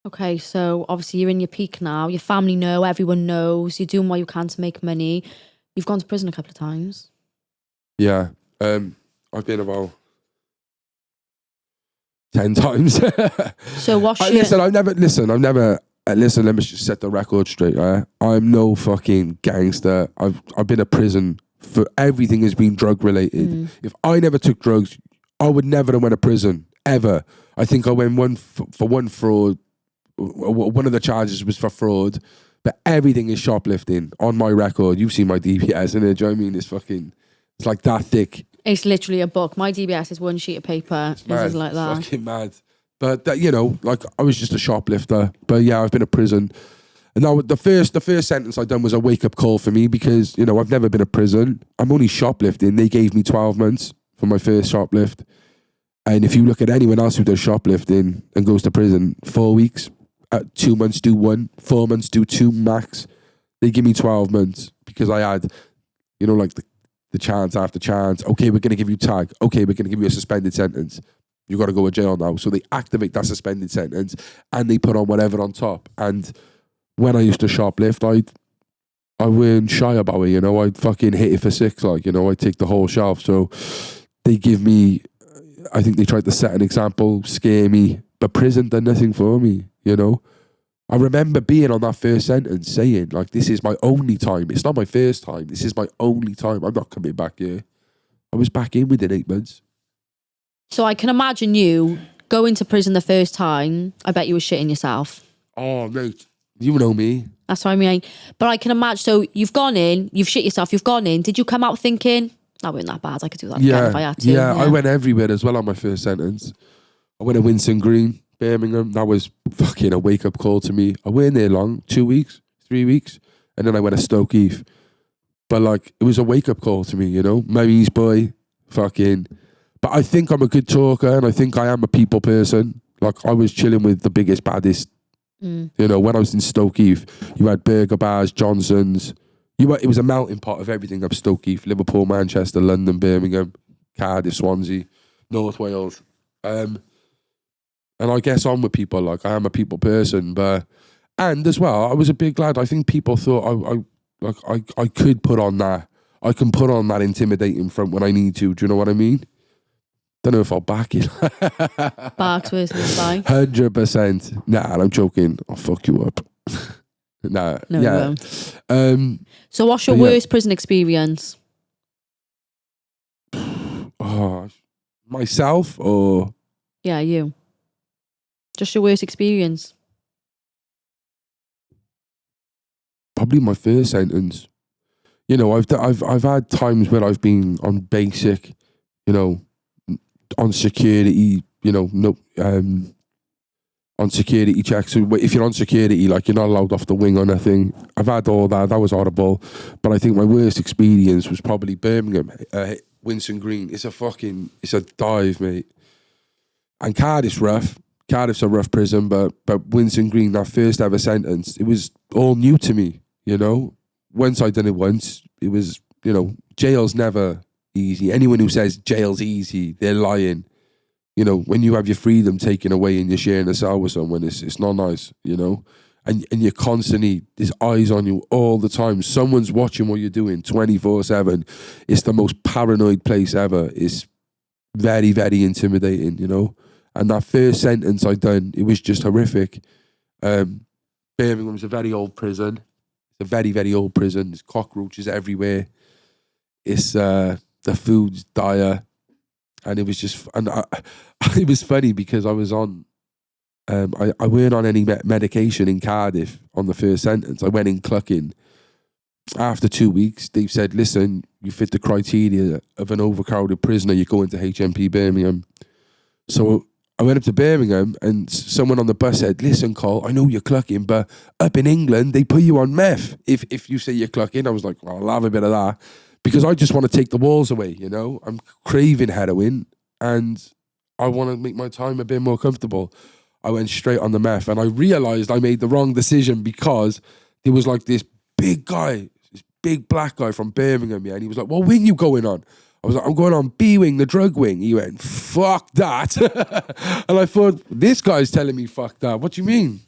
Okay, so obviously you're in your peak now. Your family know, everyone knows. You're doing what you can to make money. You've gone to prison a couple of times. Yeah. I've been about 10 times. So what's your... Listen, listen, let me just set the record straight, right? I'm no fucking gangster. I've been to prison for everything has been drug related. If I never took drugs, I would never have went to prison, ever. I think I went for one fraud. One of the charges was for fraud, but everything is shoplifting on my record. You've seen my DBS, and do you know what I mean? It's like that thick. It's literally a book. My DBS is one sheet of paper. This is like that. Fucking mad. But that, I was just a shoplifter. But yeah, I've been to prison. And now the first sentence I done was a wake up call for me because, I've never been to prison. I'm only shoplifting. They gave me 12 months for my first shoplift. And if you look at anyone else who does shoplifting and goes to prison, 4 weeks, 2 months do 1, 4 months do 2 max. They give me 12 months because I had, the chance after chance. Okay, we're going to give you tag. Okay, we're going to give you a suspended sentence. You got to go to jail now. So they activate that suspended sentence and they put on whatever on top. And when I used to shoplift, I weren't shy about it, I'd fucking hit it for 6, I'd take the whole shelf. So they give me, I think they tried to set an example, scare me, but prison done nothing for me, I remember being on that first sentence saying, this is my only time. It's not my first time. This is my only time. I'm not coming back here. I was back in within 8 months. So I can imagine you going to prison the first time. I bet you were shitting yourself. Oh, mate. You know me. That's what I mean. But I can imagine, so you've gone in, you've shit yourself, you've gone in. Did you come out thinking, that wasn't that bad, I could do that again if I had to? Yeah, I went everywhere as well on my first sentence. I went to Winson Green, Birmingham. That was fucking a wake-up call to me. I weren't there long, 2 weeks, 3 weeks. And then I went to Stoke Heath. But it was a wake-up call to me, Mary's boy, fucking... But I think I'm a good talker and I think I am a people person. I was chilling with the biggest, baddest. When I was in Stoke Heath, you had burger bars, Johnson's. It was a melting pot of everything up Stoke Heath, Liverpool, Manchester, London, Birmingham, Cardiff, Swansea, North Wales. And I guess I'm with people, I am a people person. And as well, I was a big lad. I think people thought I could put on that. I can put on that intimidating front when I need to. Do you know what I mean? Don't know if I'll back it. Barks versus Spy. 100%. Nah, I'm joking. I'll fuck you up. Nah. No, yeah. you won't. So what's your worst prison experience? Oh, myself or? Yeah, you. Just your worst experience. Probably my first sentence. I've had times where I've been on basic, on security, on security checks. So if you're on security, you're not allowed off the wing or nothing. I've had all that. That was horrible. But I think my worst experience was probably Birmingham, Winson Green. It's a dive, mate. And Cardiff's rough. Cardiff's a rough prison, but Winson Green, that first ever sentence, it was all new to me, Once I done it once, it was, jail's never easy. Anyone who says jail's easy, they're lying. When you have your freedom taken away and you're sharing a cell with someone, it's not nice, And you're constantly, there's eyes on you all the time. Someone's watching what you're doing 24/7. It's the most paranoid place ever. It's very, very intimidating, And that first sentence I done, it was just horrific. Birmingham's a very old prison. It's a very, very old prison. There's cockroaches everywhere. It's the food's dire, and it was just. And it was funny because I was on. I weren't on any medication in Cardiff on the first sentence. I went in clucking. After 2 weeks, they said, "Listen, you fit the criteria of an overcrowded prisoner. You go into HMP Birmingham." So I went up to Birmingham and someone on the bus said, "Listen, Cole, I know you're clucking, but up in England, they put you on meth. If you say you're clucking." I was like, "Well, I'll have a bit of that." Because I just want to take the walls away, I'm craving heroin and I want to make my time a bit more comfortable. I went straight on the meth and I realized I made the wrong decision because there was this big guy, this big black guy from Birmingham, and he was like, "What wing you going on?" I was like, "I'm going on B wing, the drug wing." He went, "Fuck that." And I thought, this guy's telling me fuck that. What do you mean?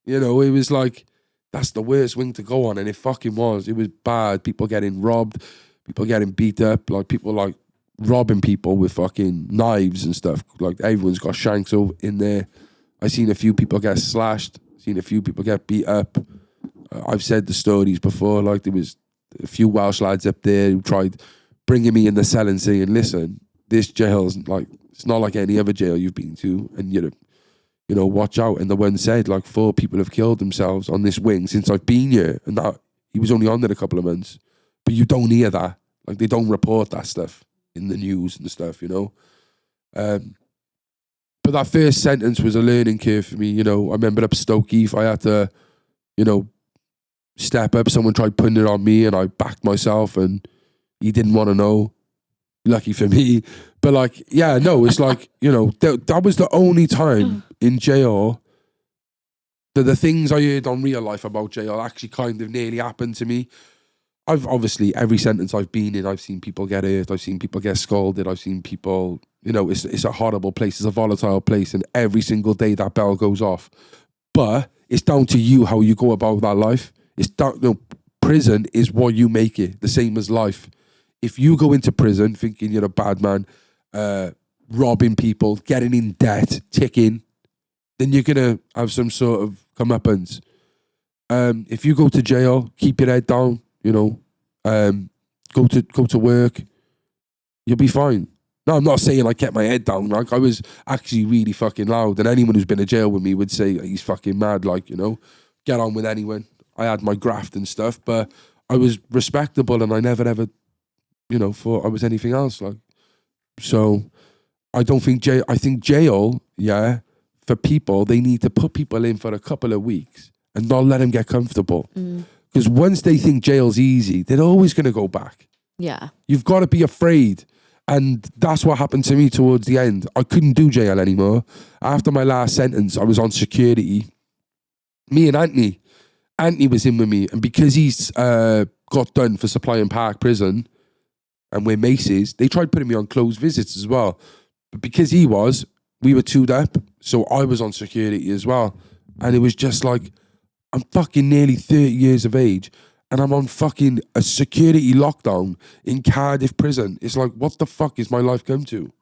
You know, it was like, that's the worst wing to go on. And it fucking was. It was bad. People getting robbed, people getting beat up, like people like robbing people with fucking knives and stuff. Like everyone's got shanks over in there. I seen a few people get slashed, seen a few people get beat up. I've said the stories before, like there was a few Welsh lads up there who tried bringing me in the cell and saying, listen, this jail's like, it's not like any other jail you've been to, and you know, watch out. And the one said, like, 4 people have killed themselves on this wing since I've been here, and that he was only on there a couple of months. But you don't hear that. Like, they don't report that stuff in the news and stuff, you know. But that first sentence was a learning curve for me, you know. I remember up Stoke Heath, I had to, you know, step up. Someone tried putting it on me, and I backed myself, and he didn't want to know. Lucky for me. But like, yeah, no, it's like, you know, that was the only time in jail that the things I heard on real life about jail actually kind of nearly happened to me. I've obviously, every sentence I've been in, I've seen people get hurt, I've seen people get scalded, I've seen people, you know, it's a horrible place, it's a volatile place, and every single day that bell goes off. But it's down to you how you go about that life. It's down, you know, prison is what you make it, the same as life. If you go into prison thinking you're a bad man, robbing people, getting in debt, ticking, then you're going to have some sort of comeuppance. If you go to jail, keep your head down, you know, go to work, you'll be fine. No, I'm not saying I kept my head down. Like, I was actually really fucking loud, and anyone who's been to jail with me would say he's fucking mad, like, you know, get on with anyone. I had my graft and stuff, but I was respectable, and I never ever, you know, thought I was anything else. Like, so I don't think I think jail, yeah, for people, they need to put people in for a couple of weeks and not let them get comfortable. Because once they think jail's easy, they're always going to go back. Yeah. You've got to be afraid. And that's what happened to me towards the end. I couldn't do jail anymore. After my last sentence, I was on security. Me and Anthony was in with me. And because he's got done for supplying Park Prison, and we're Maces, they tried putting me on closed visits as well. But because we were twoed up, so I was on security as well. And it was just like, I'm fucking nearly 30 years of age, and I'm on fucking a security lockdown in Cardiff prison. It's like, what the fuck is my life come to?